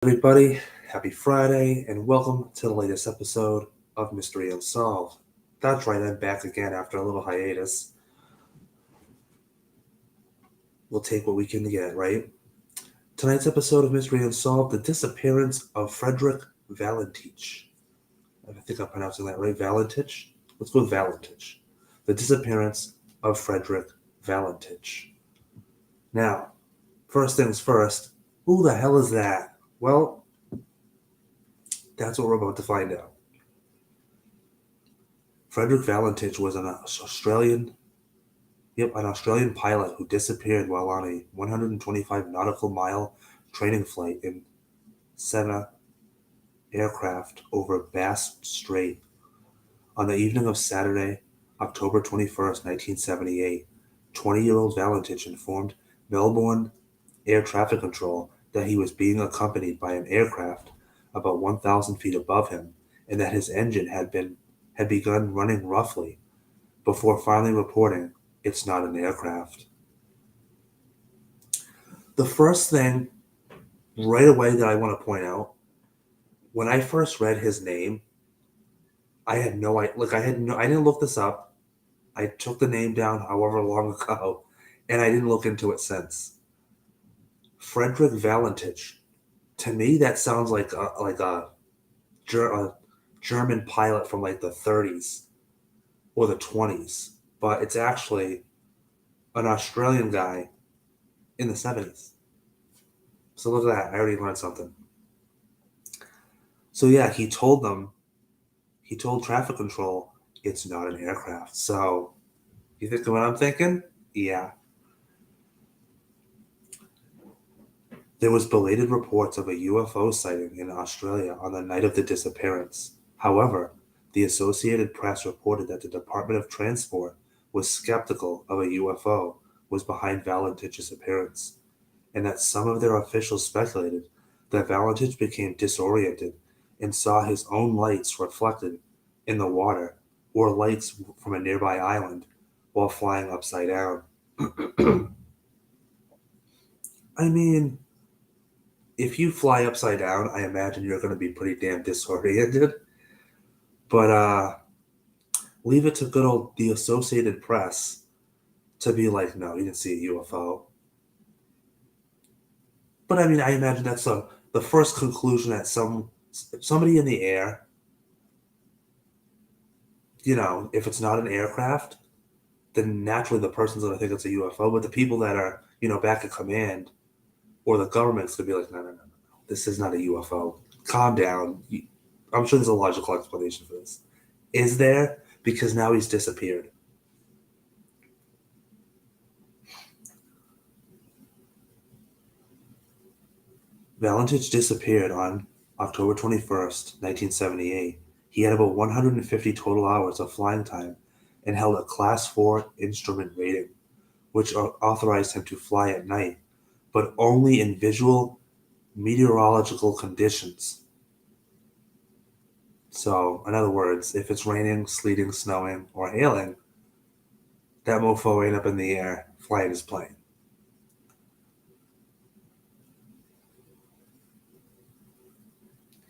Everybody, happy Friday, and welcome to the latest episode of Mystery Unsolved. That's right, I'm back again after a little hiatus. We'll take what we can get, right? Tonight's episode of Mystery Unsolved, the disappearance of Fredrick Valentich. I think I'm pronouncing that right, Valentich? Let's go with Valentich. The disappearance of Fredrick Valentich. Now, first things first, who the hell is that? Well, that's what we're about to find out. Fredrick Valentich was an Australian pilot who disappeared while on a 125 nautical mile training flight in Cessna aircraft over Bass Strait. On the evening of Saturday, October 21st, 1978, 20-year-old Valentich informed Melbourne Air Traffic Control that he was being accompanied by an aircraft about 1,000 feet above him and that his engine had begun running roughly before finally reporting it's not an aircraft. The first thing right away that I want to point out, when I first read his name, I had no idea. I didn't look this up. I took the name down however long ago, and I didn't look into it since. Fredrick Valentich. To me, that sounds like a German pilot from like the 30s or the 20s, but it's actually an Australian guy in the 70s. So look at that. I already learned something. So yeah, he told traffic control it's not an aircraft. So you think of what I'm thinking? Yeah. There was belated reports of a UFO sighting in Australia on the night of the disappearance. However, the Associated Press reported that the Department of Transport was skeptical of a UFO was behind Valentich's appearance, and that some of their officials speculated that Valentich became disoriented and saw his own lights reflected in the water or lights from a nearby island while flying upside down. I mean, if you fly upside down, I imagine you're going to be pretty damn disoriented. But leave it to good old the Associated Press to be like, no, you didn't see a UFO. But I mean, I imagine that's the first conclusion that somebody in the air, if it's not an aircraft, then naturally the person's going to think it's a UFO. But the people that are, back at command or the government's going to be like, no, this is not a UFO. Calm down. I'm sure there's a logical explanation for this. Is there? Because now he's disappeared. Valentich disappeared on October 21st, 1978. He had about 150 total hours of flying time and held a Class 4 instrument rating, which authorized him to fly at night, but only in visual meteorological conditions. So, in other words, if it's raining, sleeting, snowing, or hailing, that mofo ain't up in the air flying his plane.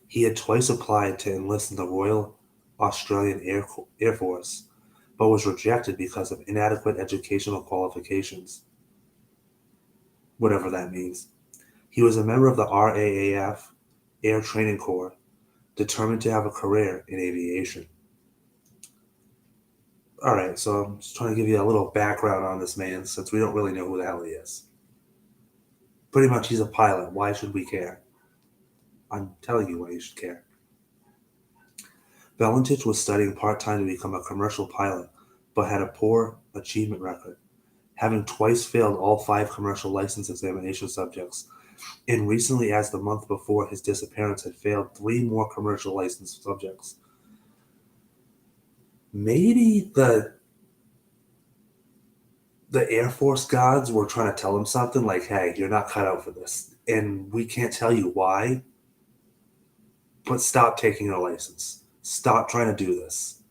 He had twice applied to enlist in the Royal Australian Air Force, but was rejected because of inadequate educational qualifications, whatever that means. He was a member of the RAAF Air Training Corps, determined to have a career in aviation. All right, so I'm just trying to give you a little background on this man since we don't really know who the hell he is. Pretty much he's a pilot. Why should we care? I'm telling you why you should care. Valentich was studying part-time to become a commercial pilot, but had a poor achievement record, having twice failed all 5 commercial license examination subjects, and recently, as the month before his disappearance, had failed 3 more commercial license subjects. Maybe the Air Force gods were trying to tell him something like, hey, you're not cut out for this, and we can't tell you why, but stop taking your license. Stop trying to do this.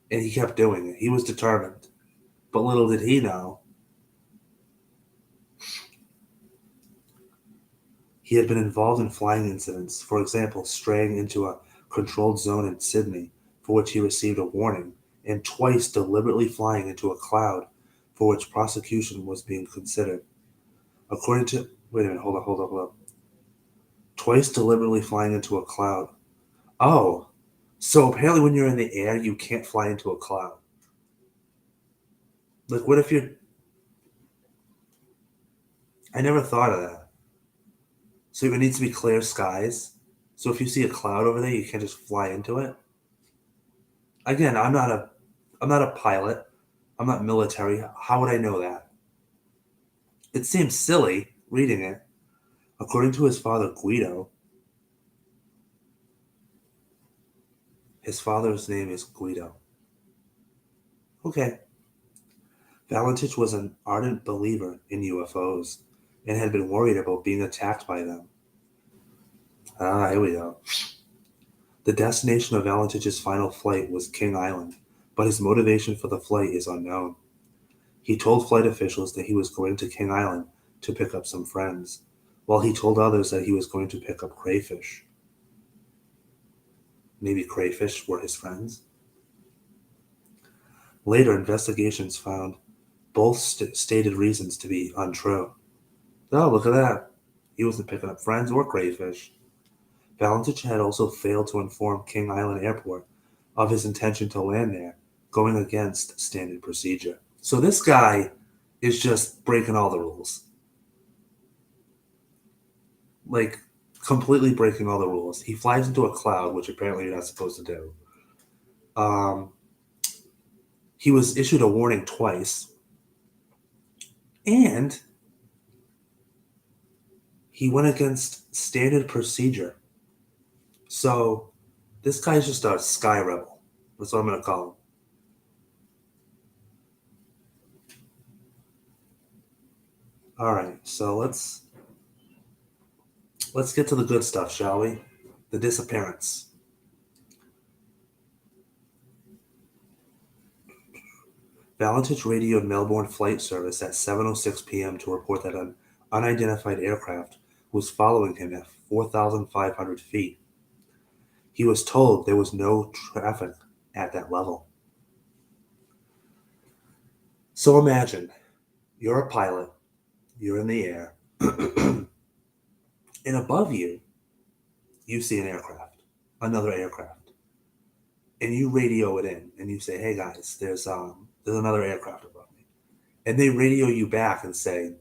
And he kept doing it. He was determined. But little did he know, He had been involved in flying incidents, for example, straying into a controlled zone in Sydney, for which he received a warning, and twice deliberately flying into a cloud, for which prosecution was being considered. According to. Wait a minute, hold up. Twice deliberately flying into a cloud. Oh, so apparently when you're in the air, you can't fly into a cloud. Like, what if you're. I never thought of that. So it needs to be clear skies. So if you see a cloud over there, you can't just fly into it. Again, I'm not a pilot. I'm not military. How would I know that? It seems silly reading it. According to his father Guido, his father's name is Guido. Okay. Valentich was an ardent believer in UFOs and had been worried about being attacked by them. Ah, here we go. The destination of Valentich's final flight was King Island, but his motivation for the flight is unknown. He told flight officials that he was going to King Island to pick up some friends, while he told others that he was going to pick up crayfish. Maybe crayfish were his friends? Later, investigations found both stated reasons to be untrue. Oh, look at that. He wasn't picking up friends or crayfish. Valentich had also failed to inform King Island Airport of his intention to land there, going against standard procedure. So this guy is just breaking all the rules. Like, completely breaking all the rules. He flies into a cloud, which apparently you're not supposed to do. Um, he was issued a warning twice, and he went against standard procedure. So this guy's just a sky rebel. That's what I'm going to call him. All right, so let's get to the good stuff, shall we? The disappearance. Valentich radioed Melbourne Flight Service at 7:06 p.m. to report that an unidentified aircraft was following him at 4,500 feet. He was told there was no traffic at that level. So imagine you're a pilot, you're in the air, and above you, you see an aircraft, another aircraft, and you radio it in, and you say, "Hey guys, there's another aircraft above me," and they radio you back and say,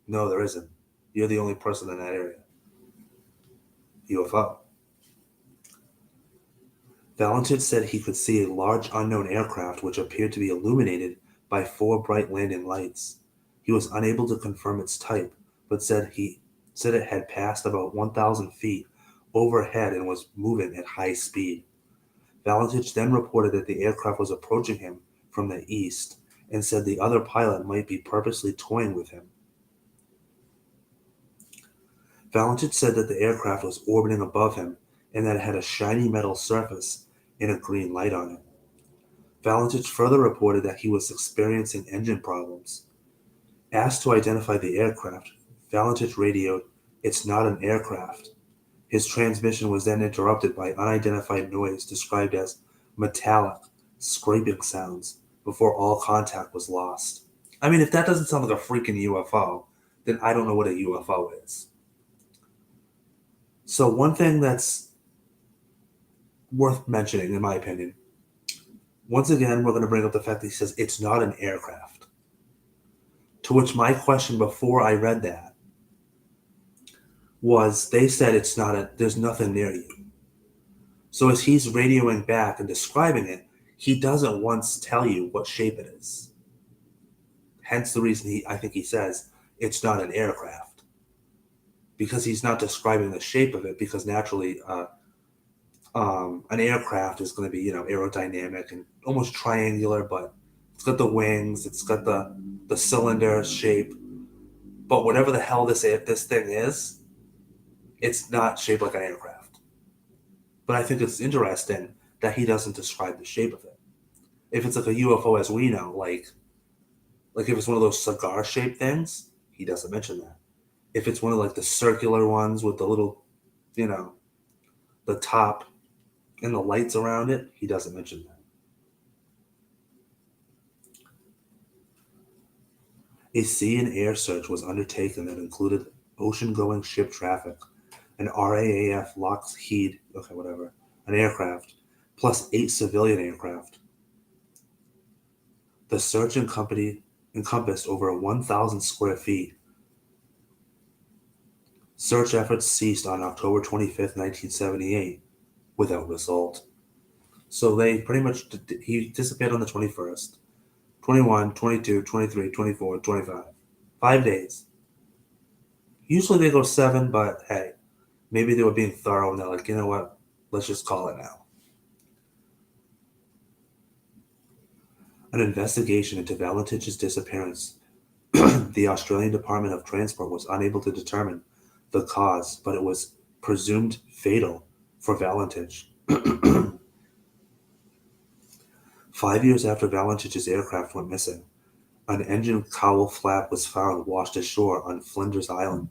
"No, there isn't. You're the only person in that area." UFO. Valentich said he could see a large unknown aircraft which appeared to be illuminated by four bright landing lights. He was unable to confirm its type, but said it had passed about 1,000 feet overhead and was moving at high speed. Valentich then reported that the aircraft was approaching him from the east and said the other pilot might be purposely toying with him. Valentich said that the aircraft was orbiting above him and that it had a shiny metal surface and a green light on it. Valentich further reported that he was experiencing engine problems. Asked to identify the aircraft, Valentich radioed, "It's not an aircraft." His transmission was then interrupted by unidentified noise described as metallic, scraping sounds before all contact was lost. I mean, if that doesn't sound like a freaking UFO, then I don't know what a UFO is. So, one thing that's worth mentioning, in my opinion, once again, we're going to bring up the fact that he says it's not an aircraft. To which my question before I read that was they said there's nothing near you. So as he's radioing back and describing it, he doesn't once tell you what shape it is. Hence the reason I think he says it's not an aircraft. Because he's not describing the shape of it, because naturally an aircraft is going to be, aerodynamic and almost triangular, but it's got the wings, it's got the cylinder shape. But whatever the hell this thing is, it's not shaped like an aircraft. But I think it's interesting that he doesn't describe the shape of it. If it's like a UFO as we know, like if it's one of those cigar-shaped things, he doesn't mention that. If it's one of like the circular ones with the little, the top and the lights around it, he doesn't mention that. A sea and air search was undertaken that included ocean-going ship traffic, an RAAF Lockheed, an aircraft, plus 8 civilian aircraft. The search encompassed over 1,000 square feet. Search efforts ceased on October 25th, 1978, without result. So they pretty much, he disappeared on the 21st, 21, 22, 23, 24, 25. 5 days. Usually they go 7, but hey, maybe they were being thorough and they're like, you know what, let's just call it now. An investigation into Valentich's disappearance. The Australian Department of Transport was unable to determine the cause, but it was presumed fatal for Valentich. 5 years after Valentich's aircraft went missing, an engine cowl flap was found washed ashore on Flinders Island.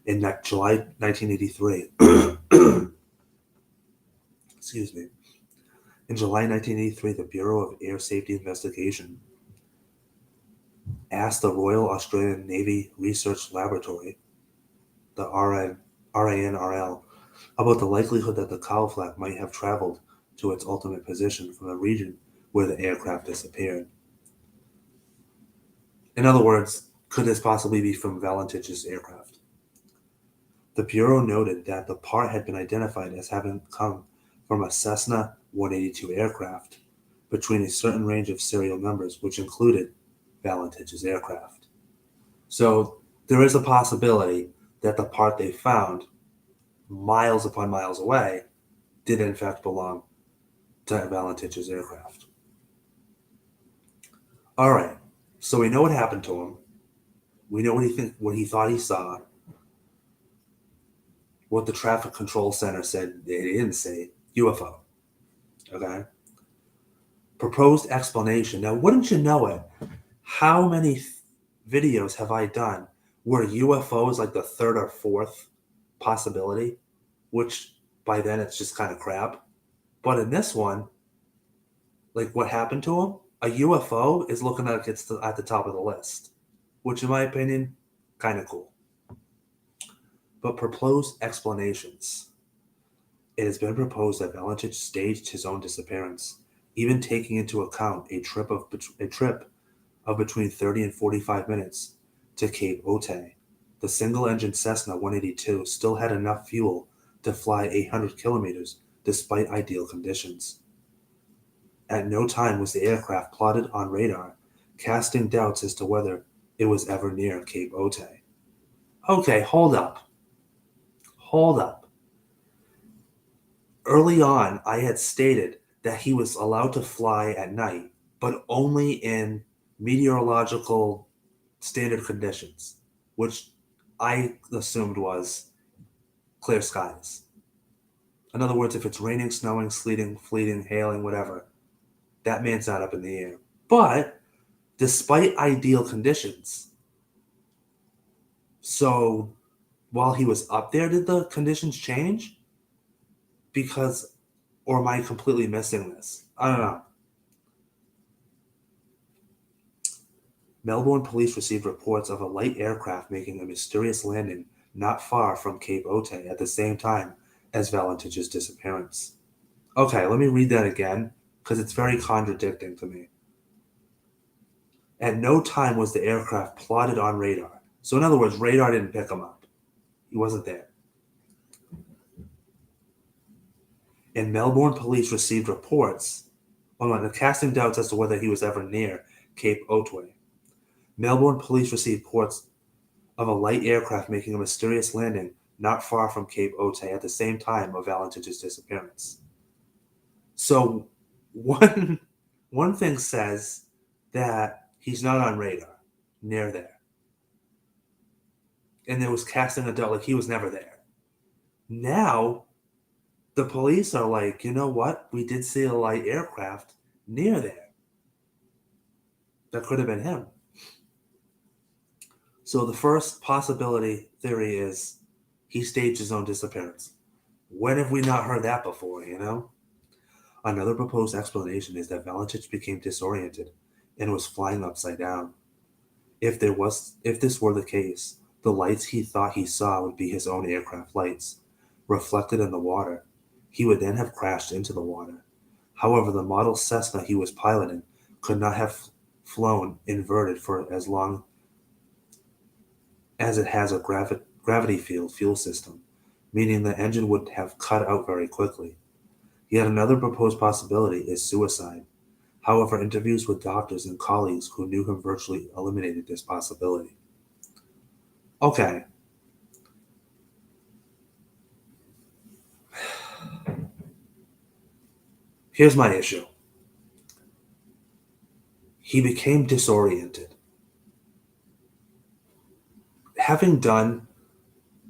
In July 1983, excuse me, in July 1983, the Bureau of Air Safety Investigation asked the Royal Australian Navy Research Laboratory, the RANRL, about the likelihood that the cowl flap might have traveled to its ultimate position from the region where the aircraft disappeared. In other words, could this possibly be from Valentich's aircraft? The Bureau noted that the part had been identified as having come from a Cessna 182 aircraft between a certain range of serial numbers, which included Valentich's aircraft. So there is a possibility that the part they found miles upon miles away did in fact belong to Valentich's aircraft. All right, so we know what happened to him. We know what he thought he saw. What the traffic control center said, they didn't say UFO. Okay. Proposed explanation. Now, wouldn't you know it? How many videos have I done where UFO is like the third or fourth possibility, which by then it's just kind of crap. But in this one, like what happened to him, a UFO is looking like it's at the top of the list, which in my opinion, kind of cool. But proposed explanations. It has been proposed that Valentich staged his own disappearance, even taking into account a trip of between 30 and 45 minutes to Cape Otay. The single-engine Cessna 182 still had enough fuel to fly 800 kilometers despite ideal conditions. At no time was the aircraft plotted on radar, casting doubts as to whether it was ever near Cape Otay. Okay, hold up. Early on, I had stated that he was allowed to fly at night, but only in meteorological standard conditions, which I assumed was clear skies. In other words, if it's raining, snowing, sleeting, fleeting, hailing, whatever, that man's not up in the air. But despite ideal conditions, so while he was up there, did the conditions change? Because, or am I completely missing this? I don't know. Melbourne police received reports of a light aircraft making a mysterious landing not far from Cape Otay at the same time as Valentich's disappearance. Okay, let me read that again, because it's very contradicting to me. At no time was the aircraft plotted on radar. So in other words, radar didn't pick him up. He wasn't there. And Melbourne police received reports casting doubts as to whether he was ever near Cape Otay. Melbourne police received reports of a light aircraft making a mysterious landing not far from Cape Otay at the same time of Valentich's disappearance. So one thing says that he's not on radar near there. And there was casting a doubt like he was never there. Now, the police are like, you know what? We did see a light aircraft near there. That could have been him. So the first possibility theory is he staged his own disappearance. When have we not heard that before, you know? Another proposed explanation is that Valentich became disoriented and was flying upside down. If this were the case, the lights he thought he saw would be his own aircraft lights, reflected in the water. He would then have crashed into the water. However, the model Cessna he was piloting could not have flown inverted for as long as it has a gravity field fuel system, meaning the engine would have cut out very quickly. Yet another proposed possibility is suicide. However, interviews with doctors and colleagues who knew him virtually eliminated this possibility. Okay, here's my issue. He became disoriented. Having done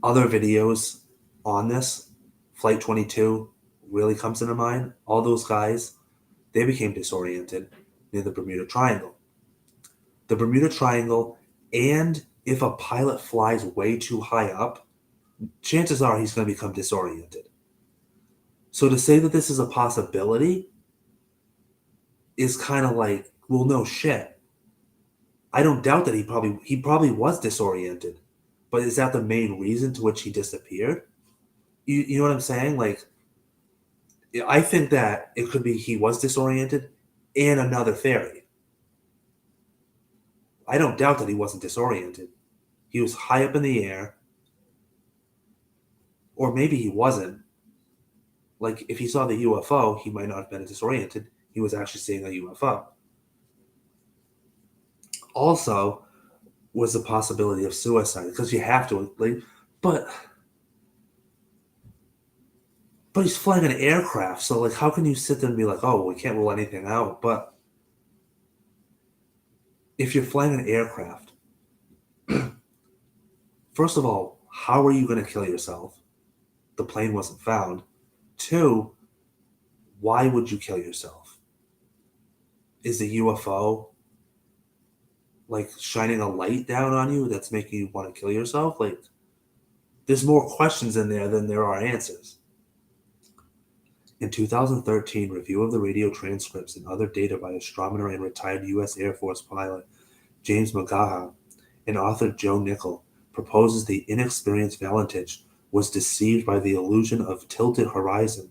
other videos on this, Flight 22 really comes into mind. All those guys, they became disoriented near the Bermuda Triangle. The Bermuda Triangle, and if a pilot flies way too high up, chances are he's going to become disoriented. So to say that this is a possibility is kind of like, well, no shit. I don't doubt that he probably was disoriented, but is that the main reason to which he disappeared? You know what I'm saying? Like, I think that it could be he was disoriented, and another theory. I don't doubt that he wasn't disoriented. He was high up in the air, or maybe he wasn't. Like, if he saw the UFO, he might not have been disoriented. He was actually seeing a UFO. Also, was the possibility of suicide, because you have to, like, but he's flying an aircraft, so like, how can you sit there and be like, oh, we can't rule anything out? But if you're flying an aircraft, first of all, how are you going to kill yourself? The plane wasn't found. Two, why would you kill yourself? Is the UFO like shining a light down on you that's making you want to kill yourself? Like, there's more questions in there than there are answers. In 2013, review of the radio transcripts and other data by astronomer and retired U.S. Air Force pilot James McGaha and author Joe Nickell proposes the inexperienced Valentich was deceived by the illusion of a tilted horizon,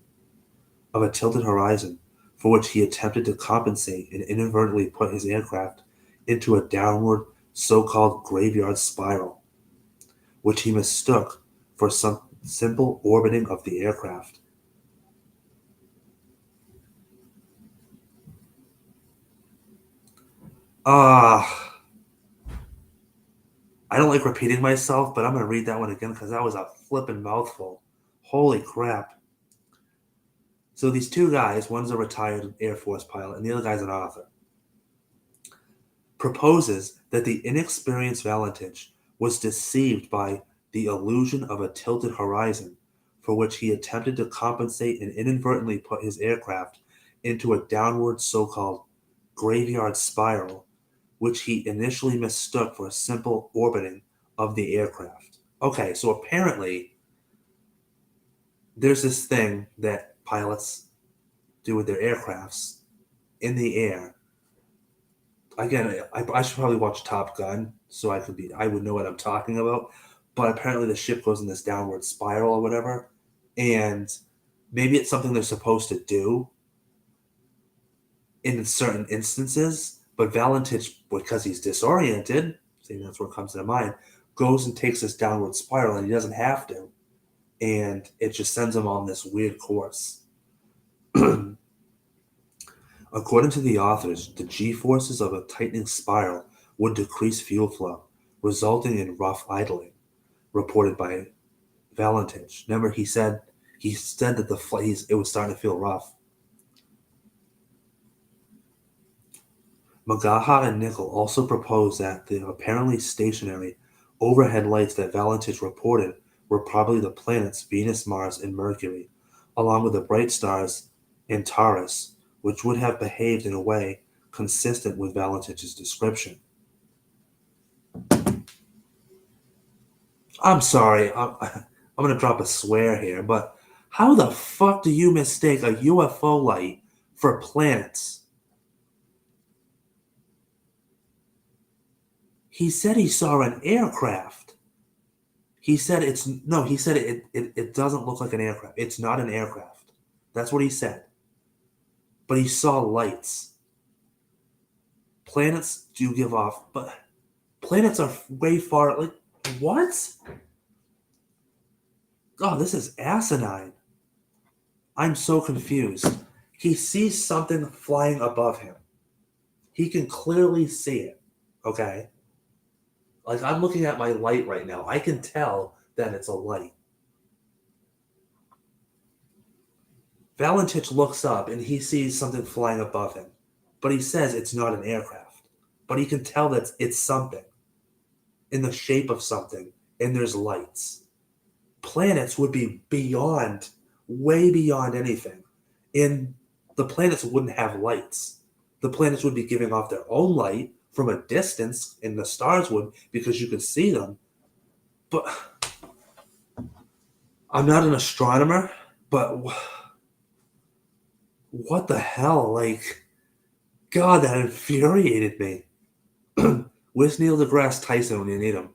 for which he attempted to compensate and inadvertently put his aircraft into a downward so-called graveyard spiral, which he mistook for some simple orbiting of the aircraft. I don't like repeating myself, but I'm going to read that one again because that was a flippin' mouthful. Holy crap. So these two guys, one's a retired Air Force pilot and the other guy's an author, proposes that the inexperienced Valentich was deceived by the illusion of a tilted horizon, for which he attempted to compensate and inadvertently put his aircraft into a downward so-called graveyard spiral, which he initially mistook for a simple orbiting of the aircraft. Okay, so apparently there's this thing that pilots do with their aircrafts in the air. Again, I should probably watch Top Gun so I would know what I'm talking about. But apparently the ship goes in this downward spiral or whatever, and maybe it's something they're supposed to do in certain instances. But Valentich, because he's disoriented, see, that's what comes to mind, goes and takes this downward spiral, and he doesn't have to, and it just sends him on this weird course. According to the authors, the g-forces of a tightening spiral would decrease fuel flow, resulting in rough idling, reported by Valentich. Remember, he said that the flight it was starting to feel rough. McGaha and Nickell also proposed that the apparently stationary overhead lights that Valentich reported were probably the planets Venus, Mars, and Mercury, along with the bright stars Antares, which would have behaved in a way consistent with Valentich's description. I'm sorry. I'm going to drop a swear here, but how the fuck do you mistake a UFO light for planets? He said he saw an aircraft. He said it's no, he said it doesn't look like an aircraft. It's not an aircraft. That's what he said. But he saw lights. Planets do give off, but planets are way far. Like, what? Oh, this is asinine. I'm so confused. He sees something flying above him. He can clearly see it. Okay? Like, I'm looking at my light right now. I can tell that it's a light. Valentich looks up and he sees something flying above him. But he says it's not an aircraft. But he can tell that it's something in the shape of something, and there's lights. Planets would be beyond, way beyond anything. And the planets wouldn't have lights. The planets would be giving off their own light from a distance, and the stars would because you could see them. But I'm not an astronomer, but what the hell? Like, God, that infuriated me. Where's Neil deGrasse Tyson when you need him?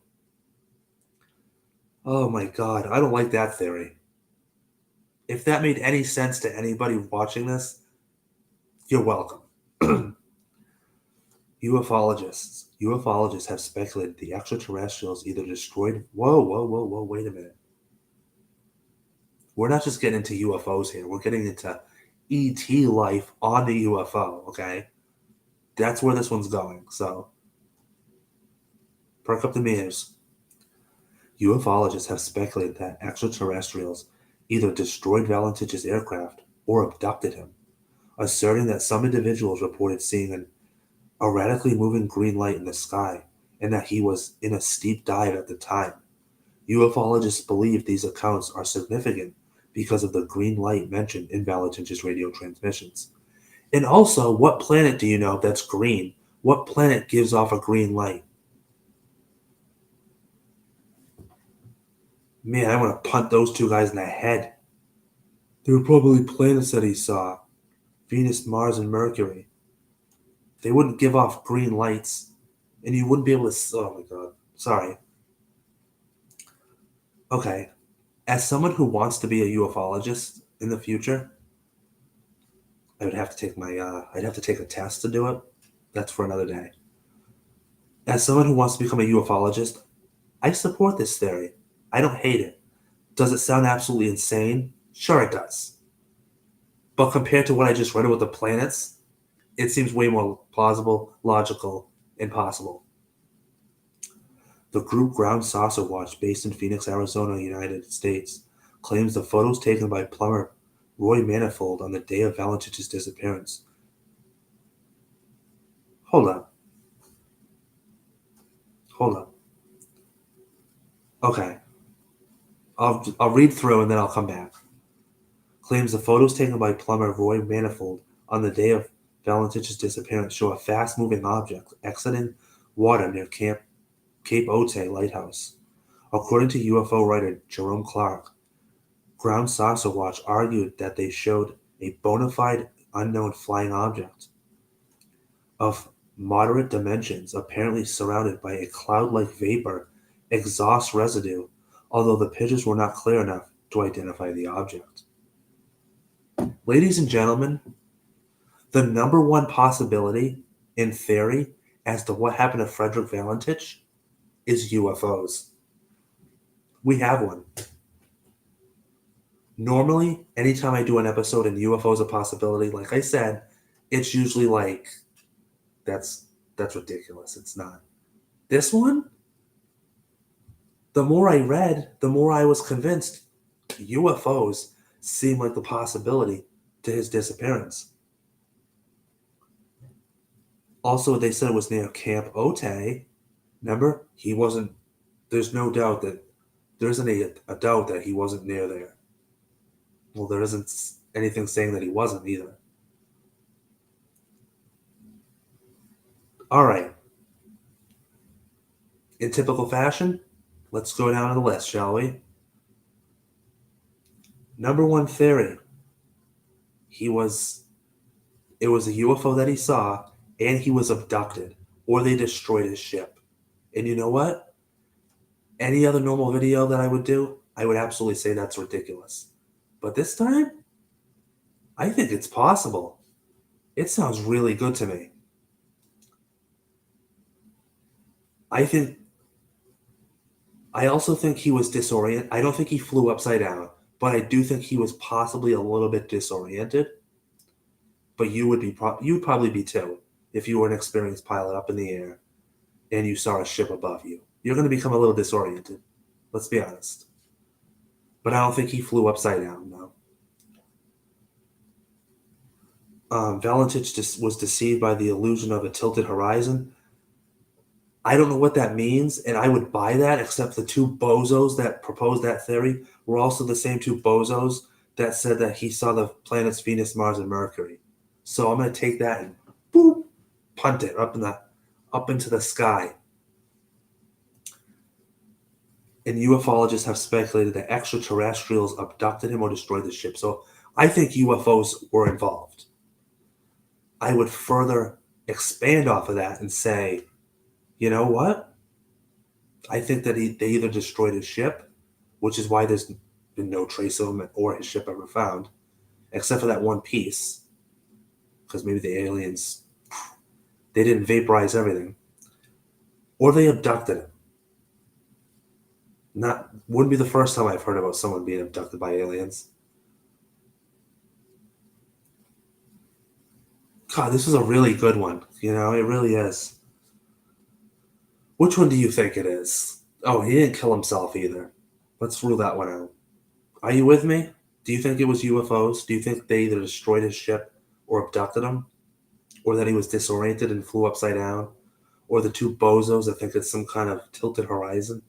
Oh my God, I don't like that theory. If that made any sense to anybody watching this, you're welcome. UFologists have speculated the extraterrestrials either destroyed. Whoa, whoa, whoa, whoa! Wait a minute. We're not just getting into UFOs here. We're getting into ET life on the UFO. Okay, that's where this one's going. So perk up the mirrors. Ufologists have speculated that extraterrestrials either destroyed Valentich's aircraft or abducted him, asserting that some individuals reported seeing an erratically moving green light in the sky and that he was in a steep dive at the time. Ufologists believe these accounts are significant because of the green light mentioned in Valentich's radio transmissions. And also, what planet do you know that's green? What planet gives off a green light? Man, I want to punt those two guys in the head. They were probably planets that he saw. Venus, Mars, and Mercury. They wouldn't give off green lights, and you wouldn't be able to. Oh my god. Sorry. Okay. As someone who wants to be a ufologist in the future, I would have to take my. I'd have to take a test to do it. That's for another day. As someone who wants to become a ufologist, I support this theory. I don't hate it. Does it sound absolutely insane? Sure, it does. But compared to what I just read about the planets, it seems way more plausible, logical, and possible. The group Ground Saucer Watch, based in Phoenix, Arizona, United States, claims the photos taken by plumber Roy Manifold on the day of Valentich's disappearance. Hold up. Hold up. Okay. I'll read through and then I'll come back. Claims the photos taken by plumber Roy Manifold on the day of Valentich's disappearance show a fast moving object exiting water near Cape Otay Lighthouse. According to UFO writer Jerome Clark, Ground Saucer Watch argued that they showed a bona fide unknown flying object of moderate dimensions, apparently surrounded by a cloud like vapor exhaust residue, although the pictures were not clear enough to identify the object. Ladies and gentlemen, the number one possibility in theory as to what happened to Fredrick Valentich is UFOs. We have one. Normally, anytime I do an episode and UFO is a possibility, like I said, it's usually like that's ridiculous. It's not. This one, the more I read, the more I was convinced UFOs seem like the possibility to his disappearance. Also, they said it was near Camp Otay. Remember, he wasn't. There's no doubt that there isn't a doubt that he wasn't near there. Well, there isn't anything saying that he wasn't either. All right. In typical fashion, Let's go down the list, shall we? Number one theory. It was a UFO that he saw, and he was abducted, or they destroyed his ship. And you know what? Any other normal video that I would do, I would absolutely say that's ridiculous. But this time, I think it's possible. It sounds really good to me. I also think he was disoriented. I don't think he flew upside down, but I do think he was possibly a little bit disoriented. But you'd probably be too if you were an experienced pilot up in the air and you saw a ship above you. You're going to become a little disoriented. Let's be honest. But I don't think he flew upside down, no. Valentich was deceived by the illusion of a tilted horizon. I don't know what that means, and I would buy that, except the two bozos that proposed that theory were also the same two bozos that said that he saw the planets Venus, Mars, and Mercury. So I'm going to take that and boop, punt it up into the sky. And ufologists have speculated that extraterrestrials abducted him or destroyed the ship. So I think UFOs were involved. I would further expand off of that and say, you know what? I think that they either destroyed his ship, which is why there's been no trace of him or his ship ever found, except for that one piece, because maybe the aliens, they didn't vaporize everything, or they abducted him. Wouldn't be the first time I've heard about someone being abducted by aliens. God, this is a really good one. You know, it really is. Which one do you think it is? Oh, he didn't kill himself either. Let's rule that one out. Are you with me? Do you think it was UFOs? Do you think they either destroyed his ship or abducted him? Or that he was disoriented and flew upside down? Or the two bozos that think it's some kind of tilted horizon?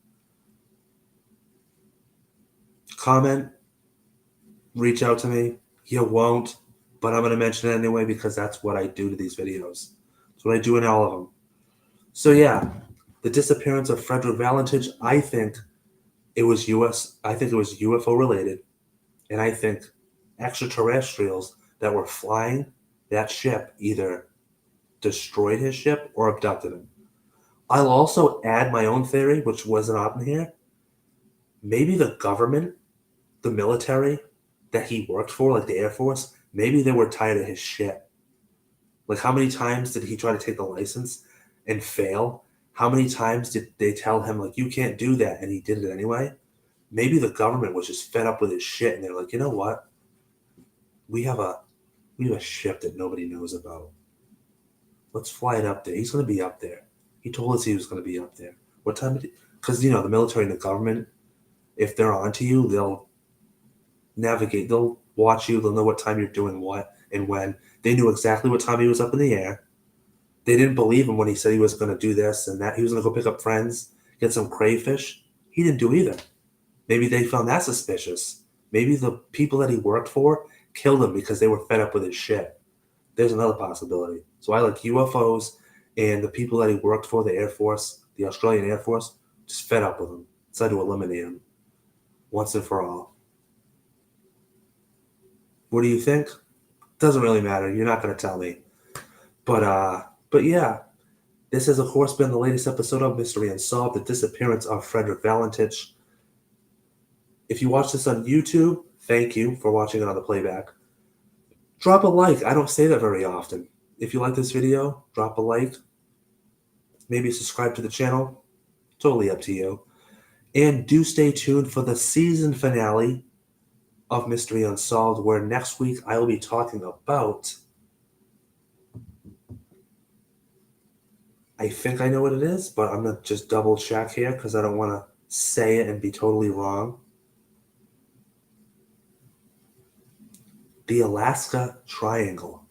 Comment. Reach out to me. You won't, but I'm going to mention it anyway because that's what I do to these videos. That's what I do in all of them. So yeah, the disappearance of Fredrick Valentich, I think it was UFO related, and I think extraterrestrials that were flying that ship either destroyed his ship or abducted him. I'll also add my own theory, which wasn't on here. Maybe the government, the military that he worked for, like the Air Force, maybe they were tired of his shit. Like, how many times did he try to take the license and fail? How many times did they tell him, like, you can't do that, and he did it anyway? Maybe the government was just fed up with his shit, and they're like, you know what? We have a ship that nobody knows about. Let's fly it up there. He's going to be up there. He told us he was going to be up there. What time did he? Because, you know, the military and the government, if they're onto you, they'll navigate. They'll watch you. They'll know what time you're doing what and when. They knew exactly what time he was up in the air. They didn't believe him when he said he was going to do this and that. He was going to go pick up friends, get some crayfish. He didn't do either. Maybe they found that suspicious. Maybe the people that he worked for killed him because they were fed up with his shit. There's another possibility. So I like UFOs and the people that he worked for, the Air Force, the Australian Air Force, just fed up with him. Decided to eliminate him once and for all. What do you think? Doesn't really matter. You're not going to tell me. But yeah, this has, of course, been the latest episode of Mystery Unsolved, the disappearance of Fredrick Valentich. If you watch this on YouTube, thank you for watching it on the playback. Drop a like. I don't say that very often. If you like this video, drop a like. Maybe subscribe to the channel. Totally up to you. And do stay tuned for the season finale of Mystery Unsolved, where next week I will be talking about... I think I know what it is, but I'm going to just double check here because I don't want to say it and be totally wrong. The Alaska Triangle.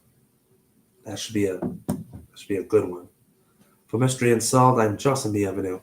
That should be a good one. For Mystery Unsolved, I'm Justin B. Avenue.